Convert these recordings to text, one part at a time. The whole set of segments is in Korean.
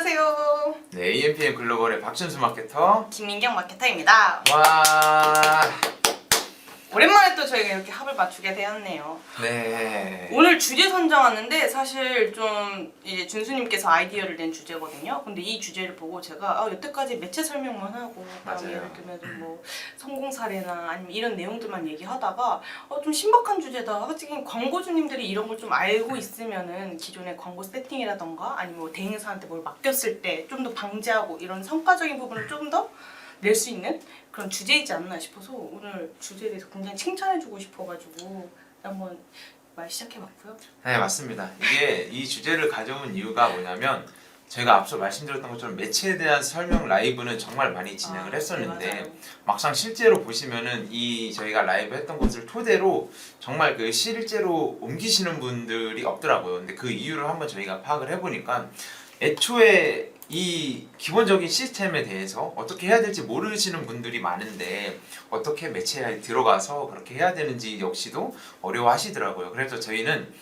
안녕하세요. 네, AMPM 글로벌의 박준수 마케터. 김민경 마케터입니다. 와. 오랜만에 또 저희가 이렇게 합을 맞추게 되었네요. 네. 오늘 주제 선정하는데 사실 좀 이제 준수님께서 아이디어를 낸 주제거든요. 근데 이 주제를 보고 제가 여태까지 매체 설명만 하고 맞아요. 예를 들면 뭐 성공 사례나 아니면 이런 내용들만 얘기하다가 좀 신박한 주제다. 하여튼 광고주님들이 이런 걸 좀 알고 있으면은 기존의 광고 세팅이라던가 아니면 뭐 대행사한테 뭘 맡겼을 때 좀 더 방지하고 이런 성과적인 부분을 좀 더 낼 수 있는 그런 주제이지 않나 싶어서 오늘 주제에 대해서 굉장히 칭찬해주고 싶어가지고 한번 말 시작해봤고요. 네, 맞습니다. 이게 이 주제를 가져온 이유가 뭐냐면 제가 앞서 말씀드렸던 것처럼 매체에 대한 설명 라이브는 정말 많이 진행을 했었는데 네, 막상 실제로 보시면은 이 저희가 라이브 했던 것을 토대로 정말 그 실제로 옮기시는 분들이 없더라고요. 근데 그 이유를 한번 저희가 파악을 해보니까 애초에 이 기본적인 시스템에 대해서 어떻게 해야 될지 모르시는 분들이 많은데 어떻게 매체에 들어가서 그렇게 해야 되는지 역시도 어려워하시더라고요. 그래서 저희는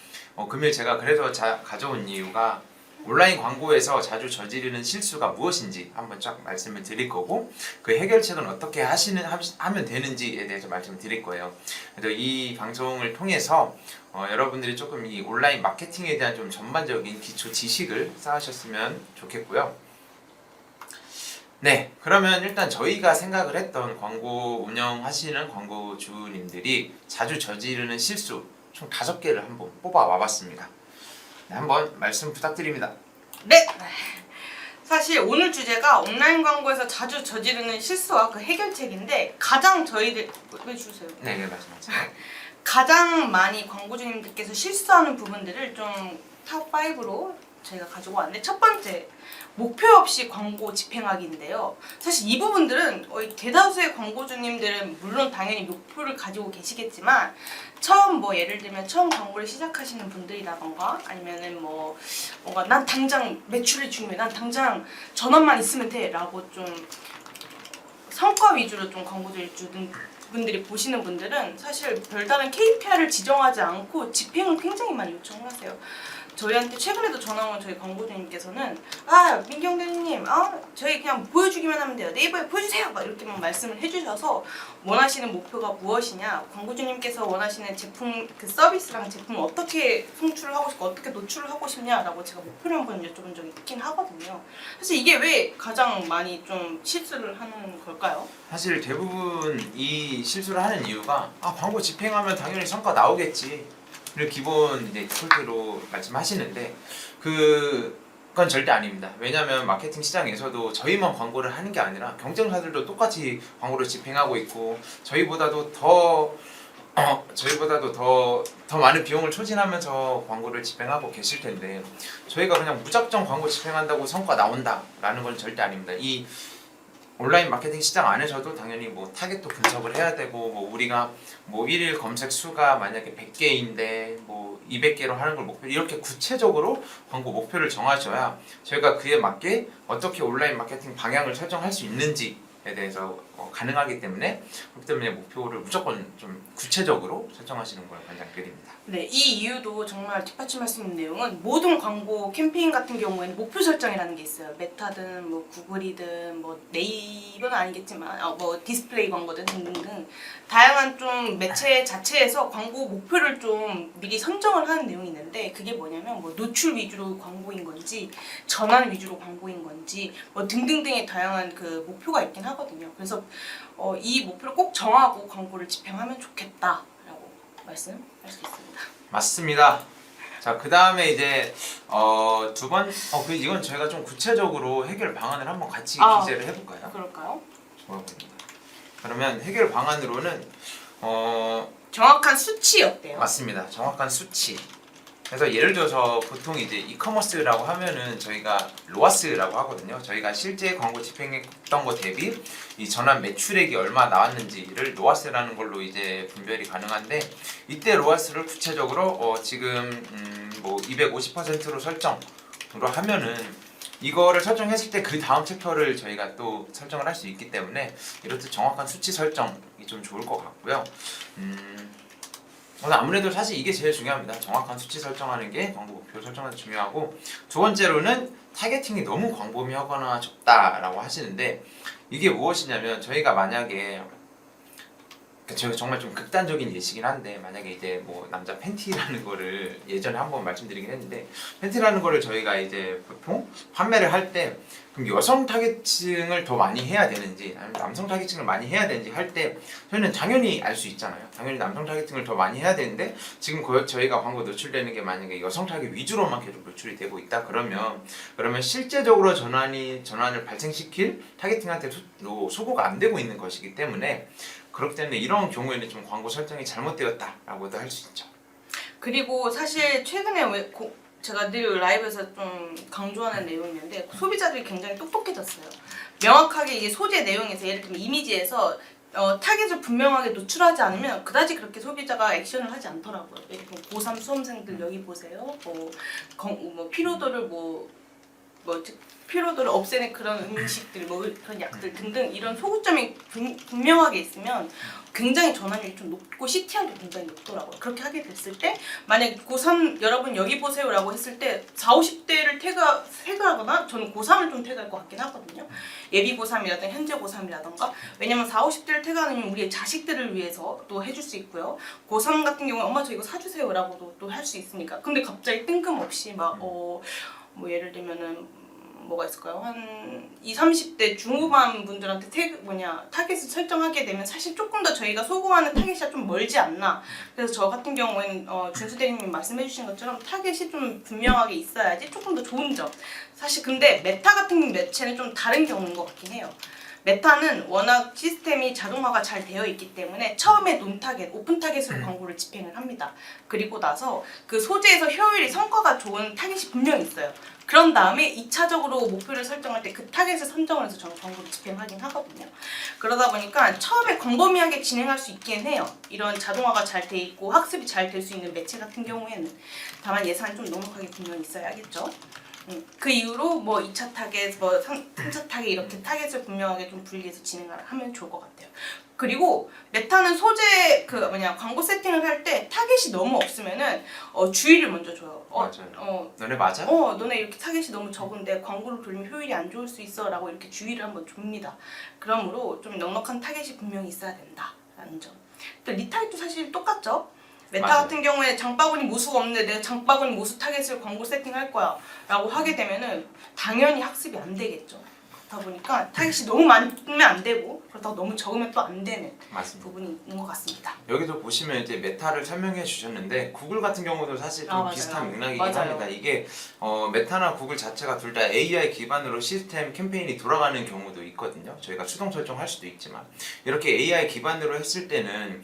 금일 제가 그래서 가져온 이유가 온라인 광고에서 자주 저지르는 실수가 무엇인지 한번 쫙 말씀을 드릴 거고 그 해결책은 어떻게 하면 되는지에 대해서 말씀을 드릴 거예요. 그래서 이 방송을 통해서 여러분들이 조금 이 온라인 마케팅에 대한 좀 전반적인 기초 지식을 쌓으셨으면 좋겠고요. 네, 그러면 일단 저희가 생각을 했던 광고 운영하시는 광고주님들이 자주 저지르는 실수 총 5개를 한번 뽑아 와봤습니다. 네, 한번 말씀 부탁드립니다. 네! 사실 오늘 주제가 온라인 광고에서 자주 저지르는 실수와 그 해결책인데 가장 저희들 왜 주세요? 네, 말씀하세요. 가장 많이 광고주님들께서 실수하는 부분들을 좀 탑 5로 저희가 가지고 왔는데 첫 번째 목표 없이 광고 집행하기인데요. 사실 이 부분들은 거의 대다수의 광고주님들은 물론 당연히 목표를 가지고 계시겠지만 처음 뭐 예를 들면 처음 광고를 시작하시는 분들이라던가 아니면은 뭐 뭔가 난 당장 매출이 중요해 난 당장 전원만 있으면 돼 라고 좀 성과 위주로 좀 광고주를 주는 분들이 보시는 분들은 사실 별다른 KPI를 지정하지 않고 집행을 굉장히 많이 요청하세요. 저희한테 최근에도 전화 온 저희 광고주님께서는 민경 대리님 저희 그냥 보여주기만 하면 돼요. 네이버에 보여주세요. 막 이렇게만 말씀을 해주셔서 원하시는 목표가 무엇이냐 광고주님께서 원하시는 제품 그 서비스랑 제품을 어떻게 송출을 하고 싶고 어떻게 노출을 하고 싶냐라고 제가 목표를 한번 여쭤본 적이 있긴 하거든요. 사실 이게 왜 가장 많이 좀 실수를 하는 걸까요? 사실 대부분 이 실수를 하는 이유가 광고 집행하면 당연히 성과 나오겠지. 를 기본 이제 디폴트로 말씀하시는데 그건 절대 아닙니다. 왜냐하면 마케팅 시장에서도 저희만 광고를 하는 게 아니라 경쟁사들도 똑같이 광고를 집행하고 있고 저희보다도 더 많은 비용을 초진하면서 광고를 집행하고 계실 텐데 저희가 그냥 무작정 광고 집행한다고 성과 나온다라는 건 절대 아닙니다. 이 온라인 마케팅 시장 안에서도 당연히 뭐 타겟도 분석을 해야 되고 뭐 우리가 뭐 1일 검색 수가 만약에 100개인데 뭐 200개로 하는 걸 목표 이렇게 구체적으로 광고 목표를 정하셔야 저희가 그에 맞게 어떻게 온라인 마케팅 방향을 설정할 수 있는지에 대해서 가능하기 때문에 그렇기 때문에 목표를 무조건 좀 구체적으로 설정하시는 걸 권장드립니다. 네, 이 이유도 정말 뒷받침할 수 있는 내용은 모든 광고 캠페인 같은 경우에는 목표 설정이라는 게 있어요. 메타든 뭐 구글이든 뭐 네이버는 아니겠지만 뭐 디스플레이 광고든 등등등 다양한 좀 매체 자체에서 광고 목표를 좀 미리 선정을 하는 내용이 있는데 그게 뭐냐면 뭐 노출 위주로 광고인 건지 전환 위주로 광고인 건지 뭐 등등등의 다양한 그 목표가 있긴 하거든요. 그래서 이 목표를 꼭 정하고 광고를 집행하면 좋겠다라고 말씀할 수 있습니다. 맞습니다. 자, 그 다음에 이제 이건 저희가 좀 구체적으로 해결 방안을 한번 같이 기재를 해볼까요? 그럴까요? 좋아 보입니다. 그러면 해결 방안으로는 정확한 수치 어때요? 맞습니다. 정확한 수치. 그래서 예를 들어서 보통 이제 이커머스라고 하면은 저희가 로아스라고 하거든요. 저희가 실제 광고 집행했던 거 대비 이 전환 매출액이 얼마 나왔는지를 로아스라는 걸로 이제 분별이 가능한데 이때 로아스를 구체적으로 지금 뭐 250%로 설정으로 하면은 이거를 설정했을 때 그 다음 챕터를 저희가 또 설정을 할 수 있기 때문에 이렇듯 정확한 수치 설정이 좀 좋을 것 같고요. 아무래도 사실 이게 제일 중요합니다. 정확한 수치 설정하는 게 광고 목표 설정하는 데 중요하고, 두 번째로는 타겟팅이 너무 광범위하거나 좁다라고 하시는데, 이게 무엇이냐면 저희가 만약에 저희가 정말 좀 극단적인 예시긴 한데, 만약에 이제 뭐 남자 팬티라는 거를 예전에 한번 말씀드리긴 했는데, 팬티라는 거를 저희가 이제 보통 판매를 할 때 그럼 여성 타겟층을 더 많이 해야 되는지 아니면 남성 타겟층을 많이 해야 되는지 할 때 저희는 당연히 알 수 있잖아요. 당연히 남성 타겟층을 더 많이 해야 되는데, 지금 저희가 광고 노출되는 게 만약에 여성 타겟 위주로만 계속 노출이 되고 있다 그러면 실제적으로 전환을 발생시킬 타겟팅한테도 소구가 안 되고 있는 것이기 때문에, 그렇기 때문에 이런 경우에는 좀 광고 설정이 잘못되었다라고도 할 수 있죠. 그리고 사실 최근에 제가 늘 라이브에서 좀 강조하는 내용이 있는데, 소비자들이 굉장히 똑똑해졌어요. 명확하게 이게 소재 내용에서, 예를 들면 이미지에서 타겟을 분명하게 노출하지 않으면 그다지 그렇게 소비자가 액션을 하지 않더라고요. 예를 들면 고3 수험생들 여기 보세요. 피로도를 피로도를 없애는 그런 음식들, 그런 약들 등등 이런 소구점이 분명하게 있으면 굉장히 전환율이 좀 높고 CTR도 굉장히 높더라고요. 그렇게 하게 됐을 때 만약에 고3 여러분 여기 보세요 라고 했을 때 40, 50대를 태그하거나, 저는 고3을 좀 태그할 것 같긴 하거든요. 예비 고3이라든가 현재 고3이라든가, 왜냐면 40, 50대를 태그하는 우리의 자식들을 위해서 또 해줄 수 있고요. 고3 같은 경우는 엄마 저 이거 사주세요 라고도 또 할 수 있으니까. 근데 갑자기 뜬금없이 뭐 예를 들면은 뭐가 있을까요? 한 20, 30대 중후반 분들한테 타겟을 설정하게 되면 사실 조금 더 저희가 소구하는 타겟이 좀 멀지 않나. 그래서 저 같은 경우에는 준수 대리님 말씀해 주신 것처럼 타겟이 좀 분명하게 있어야지 조금 더 좋은 점. 사실 근데 메타 같은 매체는 좀 다른 경우인 것 같긴 해요. 메타는 워낙 시스템이 자동화가 잘 되어 있기 때문에 처음에 논타겟, 오픈 타겟으로 광고를 집행을 합니다. 그리고 나서 그 소재에서 효율이 성과가 좋은 타겟이 분명히 있어요. 그런 다음에 2차적으로 목표를 설정할 때 그 타겟을 선정을 해서 저는 광고를 집행하긴 하거든요. 그러다 보니까 처음에 광범위하게 진행할 수 있긴 해요. 이런 자동화가 잘 돼 있고 학습이 잘 될 수 있는 매체 같은 경우에는. 다만 예산이 좀 넉넉하게 분명히 있어야겠죠. 그 이후로 뭐 2차 타겟, 3차 타겟 이렇게 타겟을 분명하게 좀 분리해서 진행을 하면 좋을 것 같아요. 그리고 메타는 소재 광고 세팅을 할 때 타겟이 너무 없으면은 주의를 먼저 줘요. 맞아요. 너네 맞아? 너네 이렇게 타겟이 너무 적은데 광고를 돌리면 효율이 안 좋을 수 있어라고 이렇게 주의를 한번 줍니다. 그러므로 좀 넉넉한 타겟이 분명히 있어야 된다라는 점. 또 리타겟도 사실 똑같죠. 메타 맞아요. 같은 경우에 장바구니 모수가 없는데 내가 장바구니 모수 타겟을 광고 세팅할 거야 라고 하게 되면은 당연히 학습이 안 되겠죠. 그렇다 보니까 타겟이 너무 많으면 안 되고, 그렇다고 너무 적으면 또 안 되는 맞습니다. 부분이 있는 것 같습니다. 여기도 보시면 이제 메타를 설명해 주셨는데, 구글 같은 경우도 사실 좀 맞아요. 비슷한 맥락이긴 맞아요. 합니다. 이게 메타나 구글 자체가 둘 다 AI 기반으로 시스템 캠페인이 돌아가는 경우도 있거든요. 저희가 수동 설정할 수도 있지만, 이렇게 AI 기반으로 했을 때는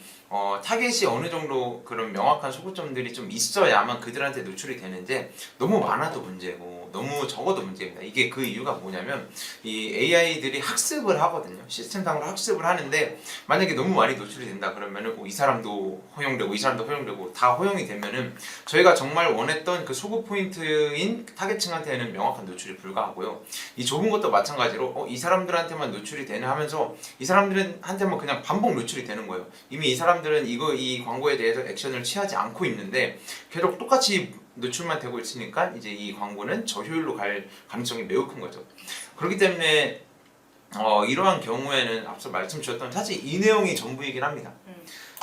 타겟이 어느 정도 그런 명확한 소구점들이 좀 있어야만 그들한테 노출이 되는데, 너무 많아도 문제고 너무 적어도 문제입니다. 이게 그 이유가 뭐냐면, 이 AI들이 학습을 하거든요. 시스템상으로 학습을 하는데, 만약에 너무 많이 노출이 된다 그러면은 이 사람도 허용되고 이 사람도 허용되고 다 허용이 되면은 저희가 정말 원했던 그 소구 포인트인 타겟층한테는 명확한 노출이 불가하고요. 이 좁은 것도 마찬가지로 이 사람들한테만 노출이 되는 하면서 이 사람들한테만 그냥 반복 노출이 되는 거예요. 이미 이 사람들은 이 광고에 대해서 액션을 취하지 않고 있는데 계속 똑같이 노출만 되고 있으니까 이제 이 광고는 저효율로 갈 가능성이 매우 큰 거죠. 그렇기 때문에 이러한 경우에는 앞서 말씀 주셨던 사실 이 내용이 전부이긴 합니다.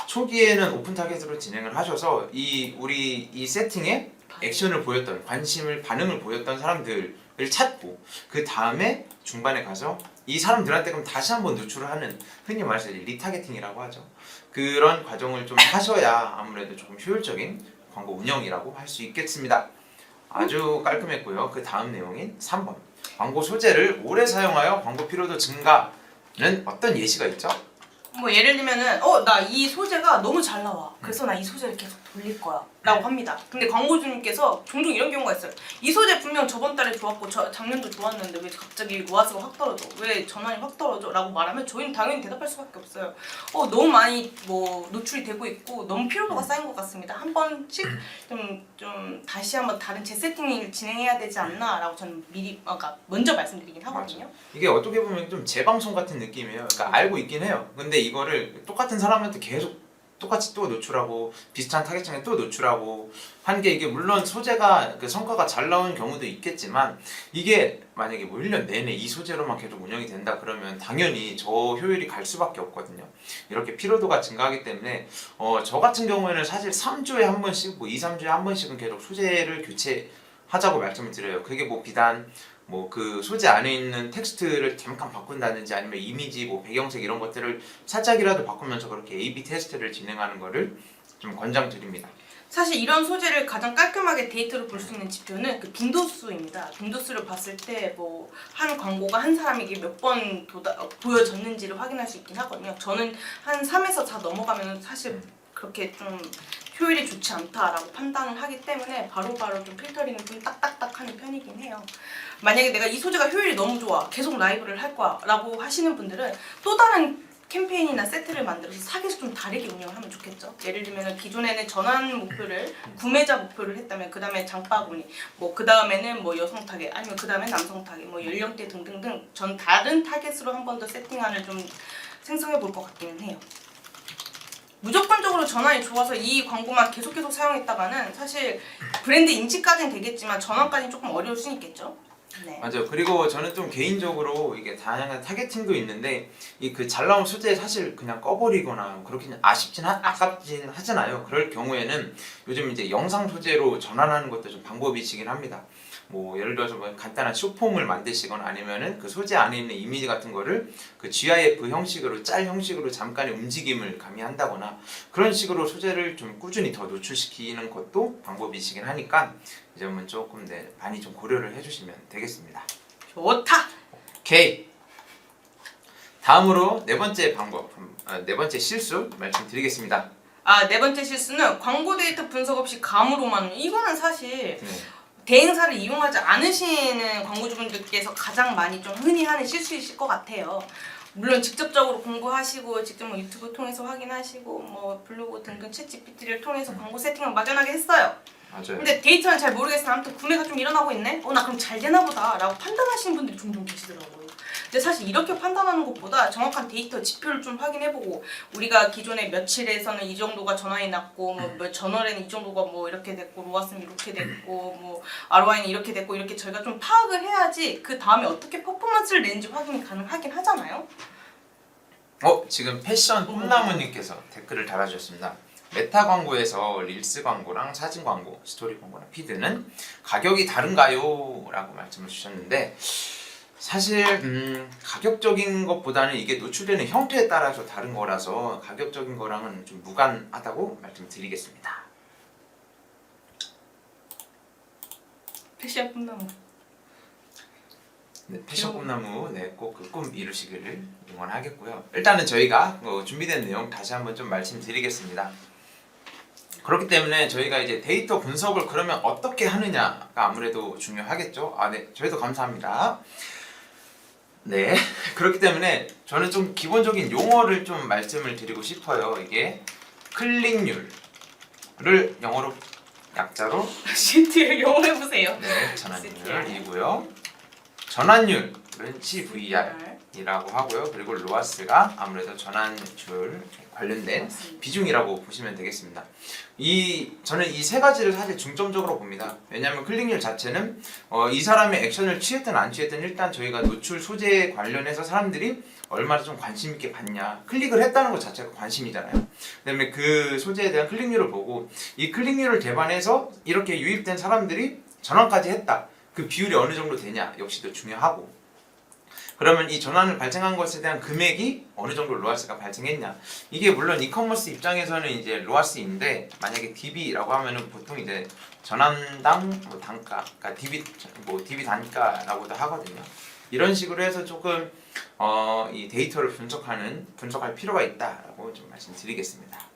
초기에는 오픈 타겟으로 진행을 하셔서 우리 이 세팅에 액션을 보였던, 반응을 보였던 사람들을 찾고, 그 다음에 중반에 가서 이 사람들한테 그럼 다시 한번 노출을 하는, 흔히 말해서 리타겟팅이라고 하죠. 그런 과정을 좀 하셔야 아무래도 조금 효율적인 광고 운영이라고 할 수 있겠습니다. 아주 깔끔했고요. 그 다음 내용인 3번. 광고 소재를 오래 사용하여 광고 피로도 증가는 어떤 예시가 있죠? 뭐 예를 들면은 나 이 소재가 너무 잘 나와. 그래서 나 이 소재를 계속 돌릴 거야 라고 합니다. 근데 광고주님께서 종종 이런 경우가 있어요. 이 소재 분명 저번 달에 좋았고 작년도 좋았는데 왜 갑자기 로아스가 확 떨어져? 왜 전환이 확 떨어져? 라고 말하면 저희는 당연히 대답할 수밖에 없어요. 너무 많이 노출이 되고 있고 너무 피로도가 쌓인 것 같습니다. 한 번씩 좀 다시 한번 다른 재세팅을 진행해야 되지 않나 라고 저는 먼저 말씀드리긴 하거든요. 맞아. 이게 어떻게 보면 좀 재방송 같은 느낌이에요. 그러니까 알고 있긴 해요. 근데 이거를 똑같은 사람한테 계속 똑같이 또 노출하고 비슷한 타겟층에 또 노출하고 하는 게 이게 물론 소재가 그 성과가 잘 나오는 경우도 있겠지만 이게 만약에 뭐 1년 내내 이 소재로만 계속 운영이 된다 그러면 당연히 저 효율이 갈 수밖에 없거든요. 이렇게 피로도가 증가하기 때문에 저 같은 경우에는 사실 3주에 한 번씩 뭐 2, 3주에 한 번씩은 계속 소재를 교체하자고 말씀을 드려요. 그게 뭐 비단 뭐 그 소재 안에 있는 텍스트를 잠깐 바꾼다든지 아니면 이미지 뭐 배경색 이런 것들을 살짝이라도 바꾸면서 그렇게 A/B 테스트를 진행하는 거를 좀 권장드립니다. 사실 이런 소재를 가장 깔끔하게 데이터로 볼 수 있는 지표는 그 빈도수입니다. 빈도수를 봤을 때 뭐 한 광고가 한 사람에게 몇 번 보여졌는지를 확인할 수 있긴 하거든요. 저는 한 3에서 4 넘어가면 사실 그렇게 좀 효율이 좋지 않다라고 판단을 하기 때문에 바로바로 좀 필터링을 좀 딱딱딱 하는 편이긴 해요. 만약에 내가 이 소재가 효율이 너무 좋아, 계속 라이브를 할 거야 라고 하시는 분들은 또 다른 캠페인이나 세트를 만들어서 사기에서 좀 다르게 운영을 하면 좋겠죠. 예를 들면 기존에는 전환 목표를 구매자 목표를 했다면 그 다음에 장바구니, 뭐 그 다음에는 뭐 여성 타겟, 아니면 그 다음에 남성 타겟, 뭐 연령대 등등등 전 다른 타겟으로 한 번 더 세팅안을 좀 생성해 볼 것 같기는 해요. 무조건적으로 전환이 좋아서 이 광고만 계속 사용했다가는 사실 브랜드 인지까지는 되겠지만 전환까지는 조금 어려울 수 있겠죠. 네. 맞아요. 그리고 저는 좀 개인적으로 이게 다양한 타겟팅도 있는데 이 그 잘 나온 소재 사실 그냥 꺼버리거나 그렇게 아깝진 하잖아요. 그럴 경우에는 요즘 이제 영상 소재로 전환하는 것도 좀 방법이시긴 합니다. 뭐 예를 들어서 뭐 간단한 쇼폼을 만드시거나 아니면은 그 소재 안에 있는 이미지 같은 거를 그 GIF 형식으로 짤 형식으로 잠깐의 움직임을 가미한다거나 그런 식으로 소재를 좀 꾸준히 더 노출시키는 것도 방법이시긴 하니까 이 점은 조금 많이 좀 고려를 해주시면 되겠습니다. 좋다. 오케이. 다음으로 네 번째 방법, 네 번째 실수 말씀드리겠습니다. 네 번째 실수는 광고 데이터 분석 없이 감으로만. 이거는 사실 네. 대행사를 이용하지 않으시는 광고주분들께서 가장 많이 좀 흔히 하는 실수이실 것 같아요. 물론 직접적으로 공부하시고 직접 뭐 유튜브 통해서 확인하시고 뭐 블로그 등등 챗GPT를 통해서 광고 세팅을 막연하게 했어요. 맞아요. 근데 데이터는 잘 모르겠어. 아무튼 구매가 좀 일어나고 있네. 나 그럼 잘 되나 보다 라고 판단하시는 분들이 종종 계시더라고요. 근데 사실 이렇게 판단하는 것보다 정확한 데이터 지표를 좀 확인해보고 우리가 기존에 며칠에서는 이 정도가 전환이 났고 뭐 전월에는 이 정도가 뭐 이렇게 됐고 로아스는 이렇게 됐고 뭐 ROI는 이렇게 됐고 이렇게 저희가 좀 파악을 해야지 그 다음에 어떻게 퍼포먼스를 내는지 확인이 가능하긴 하잖아요. 지금 패션 꿈나무님께서 댓글을 달아주셨습니다. 메타 광고에서 릴스 광고랑 사진 광고, 스토리 광고랑 피드는 가격이 다른가요? 라고 말씀을 주셨는데 사실 가격적인 것보다는 이게 노출되는 형태에 따라서 다른 거라서 가격적인 거랑은 좀 무관하다고 말씀드리겠습니다. 패션 꿈나무. 네, 패션 꿈나무 꼭 그 꿈 이루시기를 응원하겠고요. 일단은 저희가 준비된 내용 다시 한번 좀 말씀드리겠습니다. 그렇기 때문에 저희가 이제 데이터 분석을 그러면 어떻게 하느냐가 아무래도 중요하겠죠. 네, 저희도 감사합니다. 네, 그렇기 때문에 저는 좀 기본적인 용어를 좀 말씀을 드리고 싶어요. 이게 클릭률을 영어로 약자로 시트를 영어해보세요. 네, 전환율이고요. 전환율은 CVR이라고 하고요. 그리고 로아스가 아무래도 전환율 관련된 비중이라고 보시면 되겠습니다. 저는 이 세 가지를 사실 중점적으로 봅니다. 왜냐하면 클릭률 자체는 이 사람의 액션을 취했든 안 취했든 일단 저희가 노출 소재에 관련해서 사람들이 얼마나 좀 관심 있게 봤냐, 클릭을 했다는 것 자체가 관심이잖아요. 그다음에 그 소재에 대한 클릭률을 보고 이 클릭률을 대반해서 이렇게 유입된 사람들이 전환까지 했다. 그 비율이 어느 정도 되냐 역시도 중요하고, 그러면 이 전환을 발생한 것에 대한 금액이 어느 정도 로아스가 발생했냐, 이게 물론 이커머스 입장에서는 이제 로아스인데 만약에 DB라고 하면은 보통 이제 전환당 뭐 단가, 그러니까 DB 단가라고도 하거든요. 이런 식으로 해서 조금 이 데이터를 분석할 필요가 있다라고 좀 말씀드리겠습니다.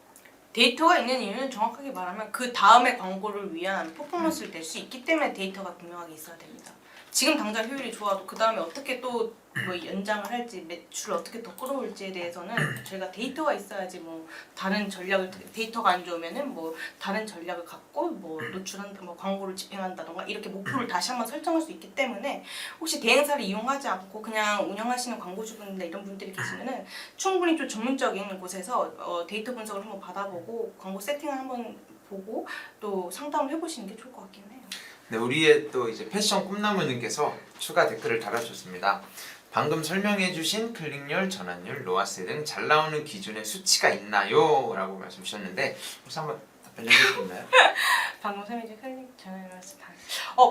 데이터가 있는 이유는 정확하게 말하면 그 다음에 광고를 위한 퍼포먼스를 낼 수 있기 때문에 데이터가 분명하게 있어야 됩니다. 지금 당장 효율이 좋아도 그 다음에 어떻게 또 뭐 연장을 할지 매출을 어떻게 더 끌어올지에 대해서는 저희가 데이터가 있어야지 뭐 다른 전략을 데이터가 안 좋으면은 뭐 다른 전략을 갖고 뭐 노출한다 뭐 광고를 집행한다던가 이렇게 목표를 다시 한번 설정할 수 있기 때문에 혹시 대행사를 이용하지 않고 그냥 운영하시는 광고주분들 이런 분들이 계시면은 충분히 좀 전문적인 곳에서 데이터 분석을 한번 받아보고 광고 세팅을 한번 보고 또 상담을 해보시는 게 좋을 것 같긴 해요. 네, 우리의 또 이제 패션 꿈나무님께서 추가 댓글을 달아주셨습니다. 방금 설명해주신 클릭률, 전환율, 로아스 등 잘 나오는 기준의 수치가 있나요? 라고 말씀 주셨는데 혹시 한번 답변해 주실 수 있나요? 방금 설명해준 클릭 전환율로서 다.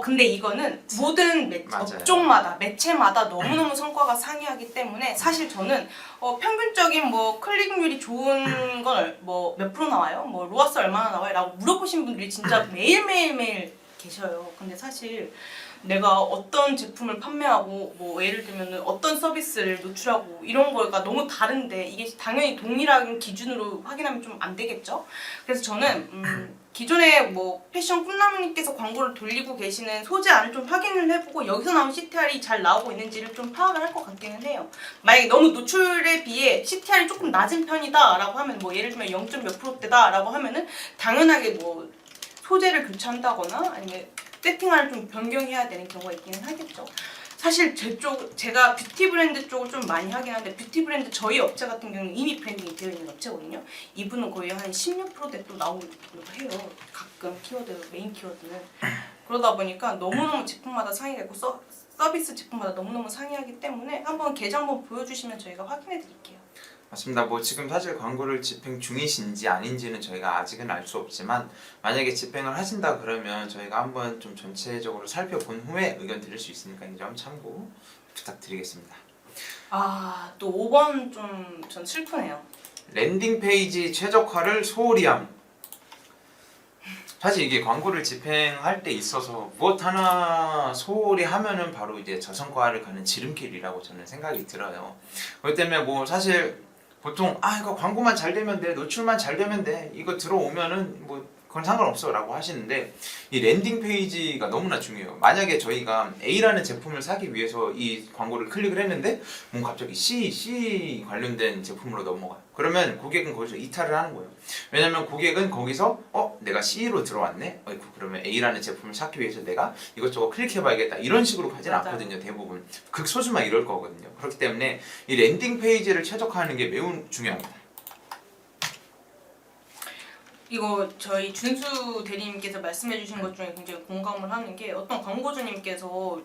근데 이거는 모든 맞아요. 업종마다 매체마다 너무너무 성과가 상이하기 때문에 사실 저는 평균적인 뭐 클릭률이 좋은 걸 뭐 몇 프로 나와요? 뭐 로아스 얼마나 나와요? 라고 물어보신 분들이 진짜 매일 계셔요. 근데 사실 내가 어떤 제품을 판매하고 뭐 예를 들면 어떤 서비스를 노출하고 이런 거가 너무 다른데 이게 당연히 동일한 기준으로 확인하면 좀 안 되겠죠? 그래서 저는 기존에 뭐 패션 꿈나무님께서 광고를 돌리고 계시는 소재안을 좀 확인을 해보고 여기서 나온 CTR이 잘 나오고 있는지를 좀 파악을 할 것 같기는 해요. 만약에 너무 노출에 비해 CTR이 조금 낮은 편이다 라고 하면 뭐 예를 들면 0. 몇 %대다 라고 하면은 당연하게 뭐 소재를 교체한다거나 아니면 세팅을 좀 변경해야 되는 경우가 있기는 하겠죠. 사실 제가 뷰티 브랜드 쪽을 좀 많이 하긴 하는데 뷰티 브랜드 저희 업체 같은 경우는 이미 브랜딩이 되어 있는 업체거든요. 이분은 거의 한 16%대 또 나오고 해요. 가끔 키워드, 메인 키워드는. 그러다 보니까 너무너무 제품마다 상이가 있고 서비스 제품마다 너무너무 상이하기 때문에 한번 계정 한번 보여주시면 저희가 확인해 드릴게요. 맞습니다. 뭐 지금 사실 광고를 집행 중이신지 아닌지는 저희가 아직은 알 수 없지만 만약에 집행을 하신다 그러면 저희가 한번 좀 전체적으로 살펴본 후에 의견 드릴 수 있으니까 이 점 참고 부탁드리겠습니다. 또 5번 좀 전 슬프네요. 랜딩 페이지 최적화를 소홀히 함. 사실 이게 광고를 집행할 때 있어서 무엇 하나 소홀히 하면은 바로 이제 저성과를 가는 지름길이라고 저는 생각이 들어요. 그렇기 때문에 뭐 사실 보통 이거 광고만 잘 되면 돼, 노출만 잘 되면 돼, 이거 들어오면은 뭐 그건 상관없어 라고 하시는데 이 랜딩 페이지가 너무나 중요해요. 만약에 저희가 A라는 제품을 사기 위해서 이 광고를 클릭을 했는데 뭔가 갑자기 C 관련된 제품으로 넘어가요. 그러면 고객은 거기서 이탈을 하는 거예요. 왜냐면 고객은 거기서 내가 C로 들어왔네? 그러면 A라는 제품을 사기 위해서 내가 이것저것 클릭해봐야겠다 이런 식으로 가진 않거든요. 대부분 극소수만 이럴 거거든요. 그렇기 때문에 이 랜딩 페이지를 최적화하는 게 매우 중요합니다. 이거 저희 준수 대리님께서 말씀해주신 것 중에 굉장히 공감을 하는 게 어떤 광고주님께서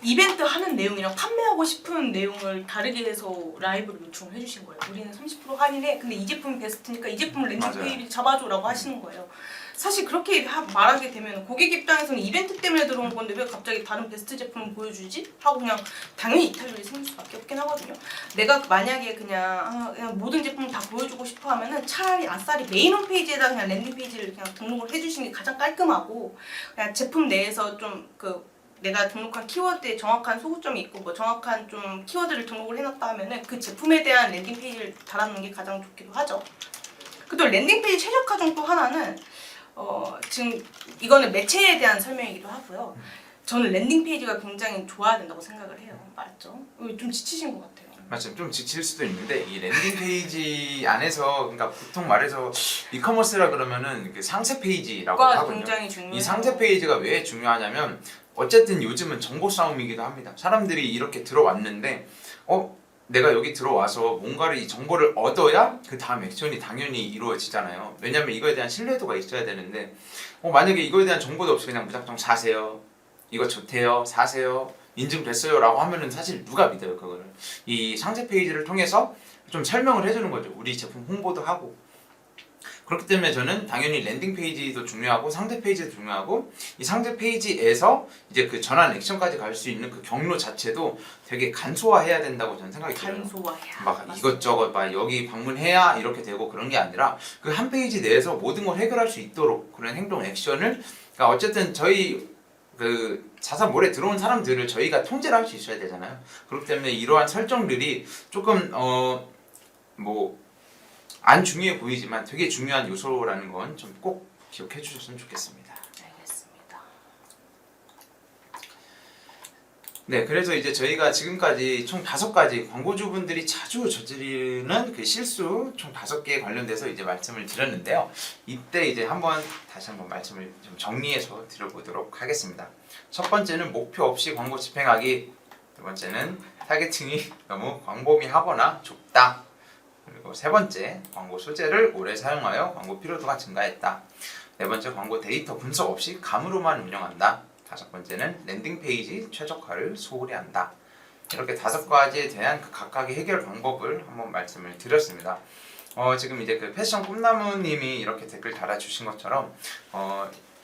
이벤트 하는 내용이랑 판매하고 싶은 내용을 다르게 해서 라이브를 요청을 해주신 거예요. 우리는 30% 할인해. 근데 이 제품이 베스트니까 이 제품을 랜딩 페이지 잡아줘라고 하시는 거예요. 사실 그렇게 말하게 되면 고객 입장에서는 이벤트 때문에 들어온 건데 왜 갑자기 다른 베스트 제품을 보여주지? 하고 그냥 당연히 이탈률이 생길 수밖에 없긴 하거든요. 내가 만약에 그냥 모든 제품을 다 보여주고 싶어 하면은 차라리 아싸리 메인 홈페이지에다 그냥 랜딩 페이지를 그냥 등록을 해주시는 게 가장 깔끔하고 그냥 제품 내에서 좀 내가 등록한 키워드에 정확한 소구점이 있고 뭐 정확한 좀 키워드를 등록을 해놨다 하면은 그 제품에 대한 랜딩 페이지를 달아놓는 게 가장 좋기도 하죠. 또 랜딩 페이지 최적화 중 또 하나는 지금 이거는 매체에 대한 설명이기도 하고요. 저는 랜딩 페이지가 굉장히 좋아야 된다고 생각을 해요. 맞죠? 좀 지치신 것 같아요. 맞아요. 좀 지칠 수도 있는데 이 랜딩 페이지 안에서 그러니까 보통 말해서 이커머스라 그러면은 그 상세 페이지라고 하거든요. 굉장히 중요해요. 이 상세 페이지가 왜 중요하냐면 어쨌든 요즘은 정보 싸움이기도 합니다. 사람들이 이렇게 들어왔는데 내가 여기 들어와서 뭔가를 이 정보를 얻어야 그 다음 액션이 당연히 이루어지잖아요. 왜냐면 이거에 대한 신뢰도가 있어야 되는데 만약에 이거에 대한 정보도 없이 그냥 무작정 사세요, 이거 좋대요, 사세요, 인증됐어요 라고 하면은 사실 누가 믿어요. 그거를 이 상세 페이지를 통해서 좀 설명을 해주는 거죠. 우리 제품 홍보도 하고. 그렇기 때문에 저는 당연히 랜딩 페이지도 중요하고 상세 페이지도 중요하고 이 상세 페이지에서 이제 그 전환 액션까지 갈 수 있는 그 경로 자체도 되게 간소화해야 된다고 저는 생각이 들어요. 간소화해야. 막 이것저것 막 여기 방문해야 이렇게 되고 그런 게 아니라 그 한 페이지 내에서 모든 걸 해결할 수 있도록 그런 행동 액션을 그러니까 어쨌든 저희 그 자사몰에 들어온 사람들을 저희가 통제를 할 수 있어야 되잖아요. 그렇기 때문에 이러한 설정들이 조금 안 중요해 보이지만 되게 중요한 요소라는 건 좀 꼭 기억해 주셨으면 좋겠습니다. 알겠습니다. 네, 그래서 이제 저희가 지금까지 총 5가지 광고주분들이 자주 저지르는 그 실수 총 5개에 관련돼서 이제 말씀을 드렸는데요. 이때 이제 다시 한번 말씀을 좀 정리해서 드려보도록 하겠습니다. 첫 번째는 목표 없이 광고 집행하기. 두 번째는 타겟팅이 너무 광범위하거나 좁다. 그리고 세 번째, 광고 소재를 오래 사용하여 광고 피로도가 증가했다. 네 번째, 광고 데이터 분석 없이 감으로만 운영한다. 다섯 번째는 랜딩 페이지 최적화를 소홀히 한다. 이렇게 5가지에 대한 그 각각의 해결 방법을 한번 말씀을 드렸습니다. 지금 이제 그 패션 꿈나무님이 이렇게 댓글 달아주신 것처럼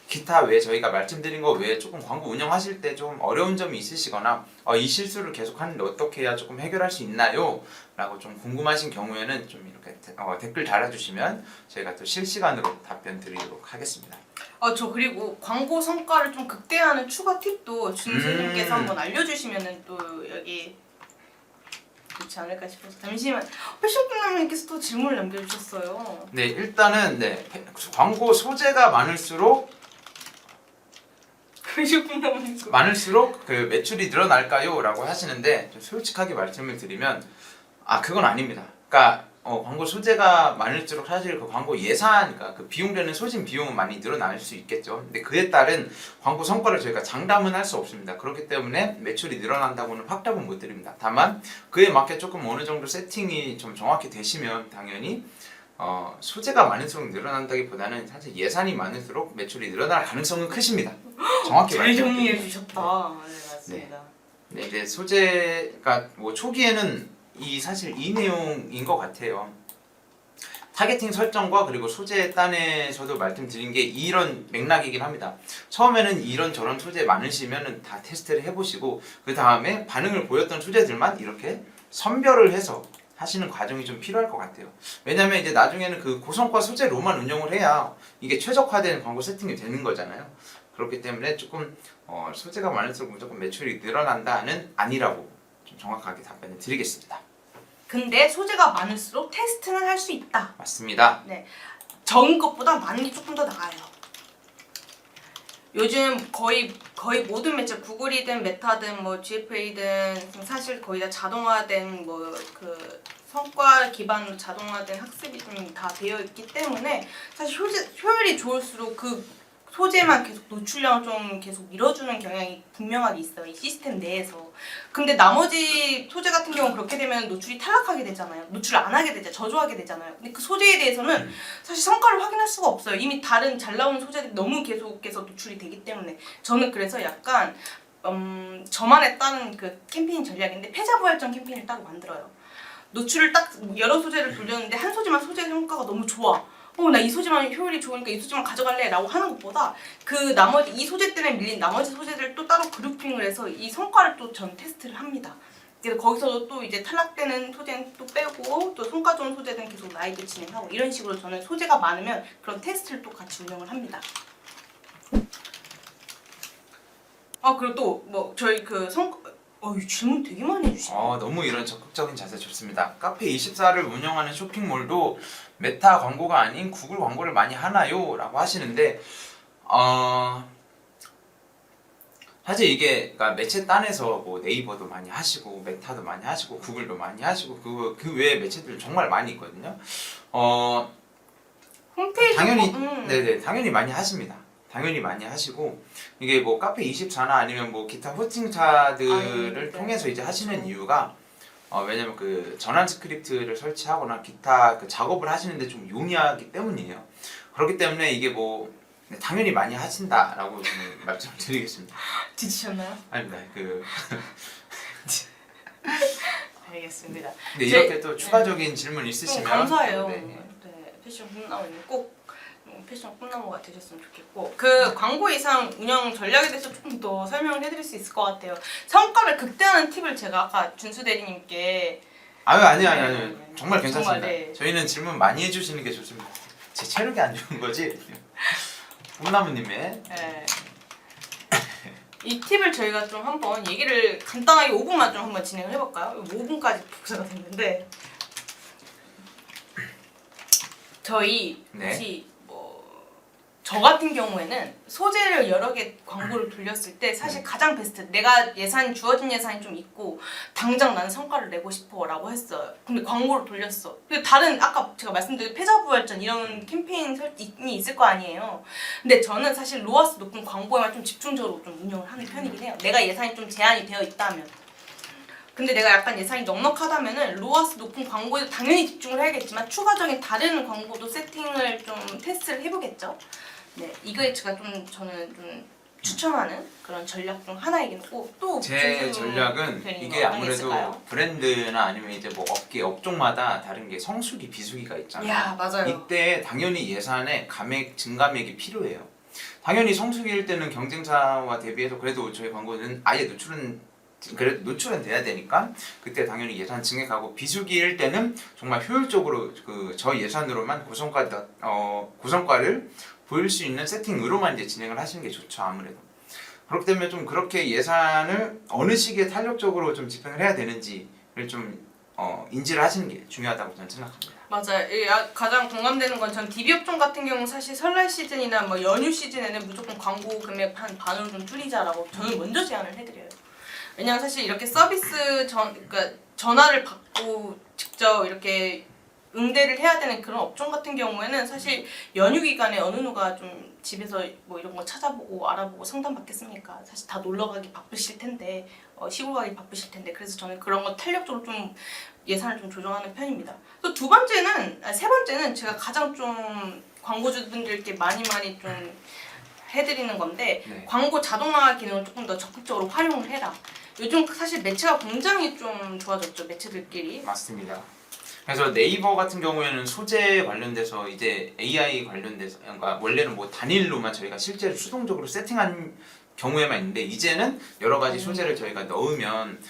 기타 외에 저희가 말씀드린 거 외에 조금 광고 운영하실 때 좀 어려운 점이 있으시거나 이 실수를 계속 하는데 어떻게 해야 조금 해결할 수 있나요? 라고 좀 궁금하신 경우에는 좀 이렇게 댓글 달아주시면 저희가 또 실시간으로 답변 드리도록 하겠습니다. 저 그리고 광고 성과를 좀 극대화하는 추가 팁도 준수님께서 한번 알려주시면은 또 여기 좋지 않을까 싶어서. 잠시만, 패션꿈나무님께서 또 질문을 남겨주셨어요. 네, 일단은 광고 소재가 많을수록 그 매출이 늘어날까요? 라고 하시는데 좀 솔직하게 말씀을 드리면 그건 아닙니다. 그러니까 광고 소재가 많을수록 사실 그 광고 예산, 그러니까 그 비용되는 소진 비용은 많이 늘어날 수 있겠죠. 근데 그에 따른 광고 성과를 저희가 장담은 할 수 없습니다. 그렇기 때문에 매출이 늘어난다고는 확답은 못 드립니다. 다만 그에 맞게 조금 어느 정도 세팅이 좀 정확히 되시면 당연히 소재가 많을수록 늘어난다기보다는 사실 예산이 많을수록 매출이 늘어날 가능성은 크십니다. 정확히 잘 정리해 주셨다. 네, 맞습니다. 네, 이제 소재가 뭐 초기에는 사실 이 내용인 것 같아요. 타겟팅 설정과 그리고 소재 단에서도 말씀드린 게 이런 맥락이긴 합니다. 처음에는 이런저런 소재 많으시면은 다 테스트를 해보시고 그 다음에 반응을 보였던 소재들만 이렇게 선별을 해서 하시는 과정이 좀 필요할 것 같아요. 왜냐면 이제 나중에는 그 고성과 소재로만 운영을 해야 이게 최적화된 광고 세팅이 되는 거잖아요. 그렇기 때문에 조금 소재가 많을수록 무조건 매출이 늘어난다는 아니라고 좀 정확하게 답변을 드리겠습니다. 근데 소재가 많을수록 테스트는 할 수 있다. 맞습니다. 네, 적은 것보다 많은 게 조금 더 나아요. 요즘 거의 모든 매체, 구글이든 메타든 뭐 GFA든 사실 거의 다 자동화된 뭐 그 성과 기반으로 자동화된 학습이 좀 다 되어 있기 때문에 사실 효율이 좋을수록 그 소재만 계속 노출량을 좀 계속 밀어주는 경향이 분명하게 있어요. 이 시스템 내에서. 근데 나머지 소재 같은 경우는 그렇게 되면 노출이 탈락하게 되잖아요. 노출을 안 하게 되죠. 저조하게 되잖아요. 근데 그 소재에 대해서는 사실 성과를 확인할 수가 없어요. 이미 다른 잘 나오는 소재들이 너무 계속해서 노출이 되기 때문에. 저는 그래서 약간 저만의 다른 그 캠페인 전략인데 패자부활전 캠페인을 따로 만들어요. 노출을 딱 여러 소재를 돌렸는데 한 소재만 소재 성과가 너무 좋아. 나 이 소재만 효율이 좋으니까 이 소재만 가져갈래 라고 하는 것보다 그 나머지 이 소재 때문에 밀린 나머지 소재들을 또 따로 그룹핑을 해서 이 성과를 또 전 테스트를 합니다. 그래서 거기서도 또 이제 탈락되는 소재는 또 빼고 또 성과 좋은 소재는 계속 라이브 진행하고 이런 식으로 저는 소재가 많으면 그런 테스트를 또 같이 운영을 합니다. 그리고 또 뭐 저희 그 질문 되게 많이 해주시네요. 너무 이런 적극적인 자세 좋습니다. 카페24를 운영하는 쇼핑몰도 메타 광고가 아닌 구글 광고를 많이 하나요? 라고 하시는데 사실 이게 그러니까 매체 딴에서 뭐 네이버도 많이 하시고 메타도 많이 하시고 구글도 많이 하시고 그 외에 매체들 정말 많이 있거든요. 홈페이지 당연히 네네 당연히 많이 하십니다. 당연히 많이 하시고 이게 뭐 카페24나 아니면 뭐 기타 호스팅사들을 통해서 이제 하시는 이유가 왜냐면 그 전환 스크립트를 설치하거나 기타 그 작업을 하시는데 좀 용이하기 때문이에요. 그렇기 때문에 이게 뭐 당연히 많이 하신다라고 저는 말씀을 드리겠습니다. 지치셨나요? 아닙니다. 알겠습니다. 근데 이렇게 또 추가적인 질문 있으시면 감사해요. 네. 패션 꿈나무님 꼭 패션 꿈나무가 되셨으면 좋겠고 그 광고 이상 운영 전략에 대해서 조금 더 설명을 해드릴 수 있을 것 같아요. 성과를 극대화하는 팁을 제가 아까 준수 대리님께 아니요. 정말 괜찮습니다. 정말, 네. 저희는 질문 많이 해주시는 게 좋습니다. 제 체력이 안 좋은 거지. 꿈나무님의 이 팁을 저희가 좀 한번 얘기를 간단하게 5분만 좀 한번 진행을 해볼까요? 5분까지 복사가 됐는데 저희 혹시 저 같은 경우에는 소재를 여러 개 광고를 돌렸을 때 사실 가장 베스트, 내가 주어진 예산이 좀 있고 당장 나는 성과를 내고 싶어 라고 했어요. 근데 광고를 돌렸어. 근데 다른 아까 제가 말씀드린 패자부활전 이런 캠페인이 있을 거 아니에요. 근데 저는 사실 로아스 높은 광고에만 좀 집중적으로 좀 운영을 하는 편이긴 해요. 내가 예산이 좀 제한이 되어 있다면. 근데 내가 약간 예산이 넉넉하다면은 로아스 높은 광고에 당연히 집중을 해야겠지만 추가적인 다른 광고도 세팅을 좀 테스트를 해보겠죠. 네, 이거에 제가 저는 좀 추천하는 그런 전략 중 하나이긴 하고 또 제 전략은 이게 아무래도 브랜드나 아니면 이제 뭐 업종마다 다른 게 성수기, 비수기가 있잖아요. 야, 맞아요. 이때 당연히 예산에 증감액이 필요해요. 당연히 성수기일 때는 경쟁사와 대비해서 그래도 저희 광고는 아예 노출은 돼야 되니까 그때 당연히 예산 증액하고, 비수기일 때는 정말 효율적으로 저 예산으로만 고성과를 보일 수 있는 세팅으로만 이제 진행을 하시는 게 좋죠. 아무래도 그렇기 때문에 좀 그렇게 예산을 어느 시기에 탄력적으로 좀 집행을 해야 되는지를 좀 인지를 하시는 게 중요하다고 저는 생각합니다. 맞아요. 가장 공감되는 건 전 DB 업종 같은 경우 사실 설날 시즌이나 뭐 연휴 시즌에는 무조건 광고 금액 한 반으로 좀 줄이자라고 저는 먼저 제안을 해드려요. 왜냐면 사실 이렇게 서비스 그러니까 전화를 받고 직접 이렇게 응대를 해야 되는 그런 업종 같은 경우에는 사실 연휴 기간에 어느 누가 좀 집에서 뭐 이런 거 찾아보고 알아보고 상담 받겠습니까? 사실 다 놀러 가기 바쁘실 텐데 시골 가기 바쁘실 텐데, 그래서 저는 그런 거 탄력적으로 좀 예산을 좀 조정하는 편입니다. 또 세 번째는 제가 가장 좀 광고주분들께 많이 좀 해드리는 건데, 네. 광고 자동화 기능을 조금 더 적극적으로 활용을 해라. 요즘 사실 매체가 굉장히 좀 좋아졌죠, 매체들끼리. 맞습니다. 그래서 네이버 같은 경우에는 소재 관련돼서 이제 AI 관련돼서, 그러니까 원래는 뭐 단일로만 저희가 실제로 수동적으로 세팅한 경우에만 있는데, 이제는 여러 가지 소재를 저희가 넣으면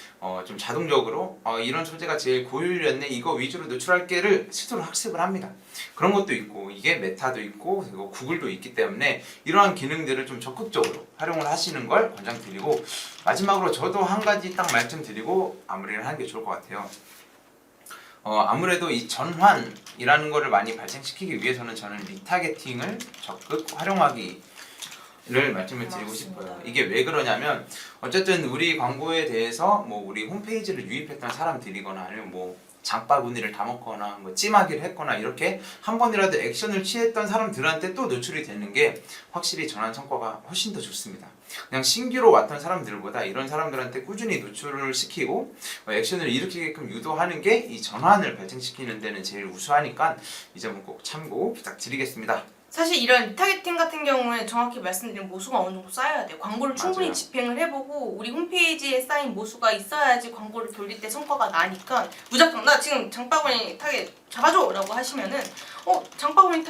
좀 자동적으로 이런 소재가 제일 고효율이었네, 이거 위주로 노출할게를 스스로 학습을 합니다. 그런 것도 있고, 이게 메타도 있고 그리고 구글도 있기 때문에 이러한 기능들을 좀 적극적으로 활용을 하시는 걸 권장드리고, 마지막으로 저도 한 가지 딱 말씀드리고 마무리를 하는 게 좋을 것 같아요. 아무래도 이 전환이라는 거를 많이 발생시키기 위해서는 저는 리타겟팅을 적극 활용하기를 말씀을 드리고 싶어요. 이게 왜 그러냐면, 어쨌든 우리 광고에 대해서 뭐 우리 홈페이지를 유입했던 사람들이거나 아니면 뭐 장바구니를 담았거나 뭐 찜하기를 했거나 이렇게 한 번이라도 액션을 취했던 사람들한테 또 노출이 되는 게 확실히 전환 성과가 훨씬 더 좋습니다. 그냥 신규로 왔던 사람들보다 이런 사람들한테 꾸준히 노출을 시키고 액션을 일으키게끔 유도하는 게 이 전환을 발생시키는 데는 제일 우수하니까 이 점은 꼭 참고 부탁드리겠습니다. 사실 이런 리타겟팅 같은 경우에 정확히 말씀드린 모수가 어느 정도 쌓여야 돼요. 광고를 충분히 맞아요. 집행을 해보고 우리 홈페이지에 쌓인 모수가 있어야지 광고를 돌릴 때 성과가 나니까, 무작정 나 지금 장바구니 타겟 잡아줘! 라고 하시면은 장바구니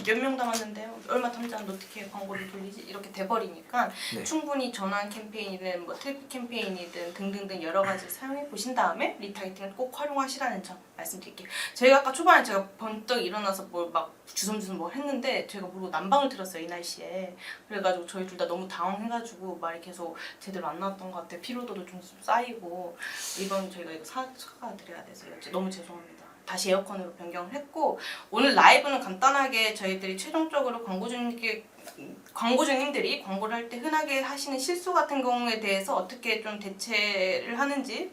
몇 명 담았는데요? 얼마 담지 않는데 어떻게 광고를 돌리지? 이렇게 돼버리니까 네. 충분히 전환 캠페인이든 뭐 트래픽 캠페인이든 등등등 여러 가지 사용해 보신 다음에 리타겟팅을 꼭 활용하시라는 점 말씀드릴게요. 저희가 아까 초반에 제가 번뜩 일어나서 뭘 막 주섬주섬 뭘 했는데 제가 모르고 난방을 틀었어요, 이 날씨에. 그래가지고 저희 둘 다 너무 당황해가지고 말이 계속 제대로 안 나왔던 것 같아요. 피로도도 좀 쌓이고, 이번 저희가 이거 사과드려야 돼서 너무 죄송합니다. 다시 에어컨으로 변경을 했고, 오늘 라이브는 간단하게 저희들이 최종적으로 광고주님들이 광고를 할 때 흔하게 하시는 실수 같은 경우에 대해서 어떻게 좀 대체를 하는지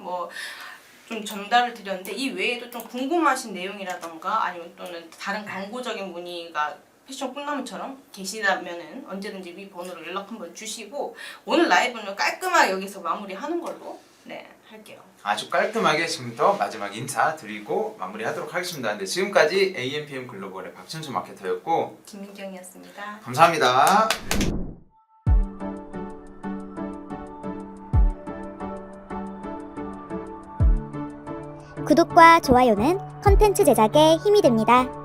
좀 전달을 드렸는데, 이 외에도 좀 궁금하신 내용이라던가 아니면 또는 다른 광고적인 문의가 패션 꿈나무처럼 계시다면은 언제든지 위 번호로 연락 한번 주시고, 오늘 라이브는 깔끔하게 여기서 마무리하는 걸로 할게요. 아주 깔끔하게 지금부터 마지막 인사 드리고 마무리하도록 하겠습니다. 네, 지금까지 AMPM 글로벌의 박준수 마케터였고 김민경이었습니다. 감사합니다. 구독과 좋아요는 컨텐츠 제작에 힘이 됩니다.